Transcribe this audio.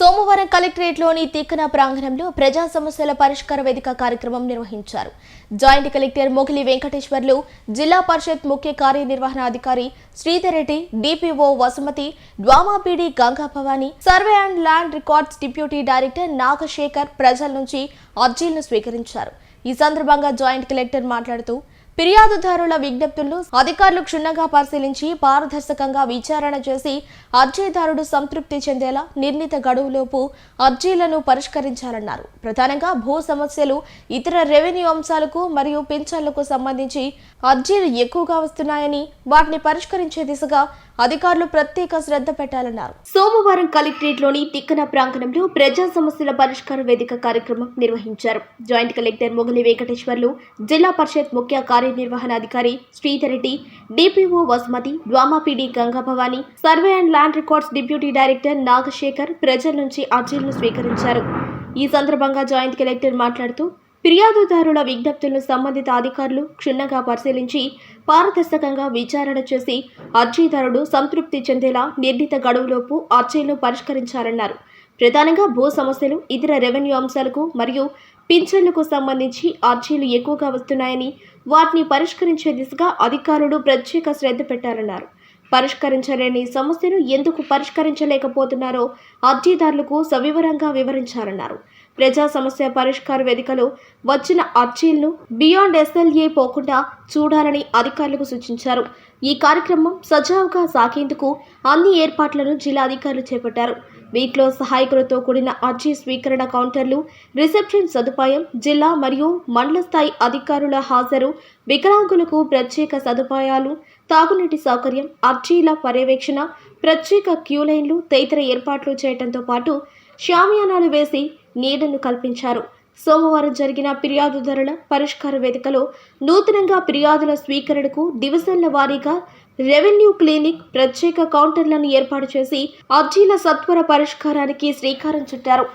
సోమవారం కలెక్టరేట్లోని తిక్కన ప్రాంగణంలో ప్రజా సమస్యల పరిష్కార వేదిక కార్యక్రమం నిర్వహించారు. జాయింట్ కలెక్టర్ మొగిలి వెంకటేశ్వర్లు, జిల్లా పరిషత్ ముఖ్య కార్యనిర్వహణాధికారి Sridhar Reddy, DPO Vasumathi, డ్వామాపీడి Ganga Bhavani, survey and land records deputy director Nagasekhar ప్రజల నుంచి అర్జీలను స్వీకరించారు. ఈ సందర్భంగా జాయింట్ కలెక్టర్ మాట్లాడుతూ ఫిర్యాదుదారుల విజ్ఞప్తులను అధికారులు క్షుణ్ణంగా పరిశీలించి పారదర్శకంగా విచారణ చేసి అర్జీదారుడు సంతృప్తి చెందేలా నిర్ణీత గడువులోపు అర్జీలను పరిష్కరించాలన్నారు. ప్రధానంగా భూ సమస్యలు, ఇతర రెవెన్యూ అంశాలకు మరియు పింఛన్లకు సంబంధించి అర్జీలు ఎక్కువగా వస్తున్నాయని వాటిని పరిష్కరించే దిశగా అధికారులు ప్రత్యేక శ్రద్ధ పెట్టాలన్నారు. సోమవారం కలెక్టరేట్లోని తిక్కన ప్రాంగణంలో ప్రజా సమస్యల పరిష్కార వేదిక కార్యక్రమం నిర్వహించారు. జాయింట్ కలెక్టర్ మొగిలి వెంకటేశ్వర్లు, జిల్లా పరిషత్ ముఖ్య కార్యనిర్వహణాధికారి Sridhar Reddy, DPO Vasumathi, డ్వామాపీడి Ganga Bhavani, survey and land records deputy director Nagasekhar ప్రజల నుంచి అర్జీలను స్వీకరించారు. ఈ సందర్భంగా జాయింట్ కలెక్టర్ మాట్లాడుతూ ఫిర్యాదుదారుల విజ్ఞప్తులను సంబంధిత అధికారులు క్షుణ్ణంగా పరిశీలించి పారదర్శకంగా విచారణ చేసి అర్జీదారుడు సంతృప్తి చెందేలా నిర్ణీత గడువులోపు అర్జీలను పరిష్కరించాలన్నారు. ప్రధానంగా భూ సమస్యలు, ఇతర రెవెన్యూ అంశాలకు మరియు పింఛన్లకు సంబంధించి అర్జీలు ఎక్కువగా వస్తున్నాయని వాటిని పరిష్కరించే దిశగా అధికారులు ప్రత్యేక శ్రద్ధ పెట్టాలన్నారు. పరిష్కరించలేని సమస్యను ఎందుకు పరిష్కరించలేకపోతున్నారో అర్జీదారులకు సవివరంగా వివరించాలన్నారు. ప్రజా సమస్య పరిష్కార వేదికలో వచ్చిన అర్జీలను బియాండ్ ఎస్ఎల్ఏ పోకుండా చూడాలని అధికారులకు సూచించారు. ఈ కార్యక్రమం సజావుగా సాగేందుకు అన్ని ఏర్పాట్లను జిల్లా అధికారులు చేపట్టారు. వీటిలో సహాయకులతో కూడిన అర్జీ స్వీకరణ కౌంటర్లు, రిసెప్షన్ సదుపాయం, జిల్లా మరియు మండల స్థాయి అధికారుల హాజరు, వికలాంగులకు ప్రత్యేక సదుపాయాలు, తాగునీటి సౌకర్యం, అర్జీల పర్యవేక్షణ, ప్రత్యేక క్యూలైన్లు తదితర ఏర్పాట్లు చేయడంతో పాటు షామియానాలు వేసి నీడను కల్పించారు. సోమవారం జరిగిన ఫిర్యాదుదారుల పరిష్కార వేదికలో నూతనంగా ఫిర్యాదుల స్వీకరణకు డివిజన్ల వారీగా రెవెన్యూ క్లినిక్, ప్రత్యేక కౌంటర్లను ఏర్పాటు చేసి అర్జీల సత్వర పరిష్కారానికి శ్రీకారం చుట్టారు.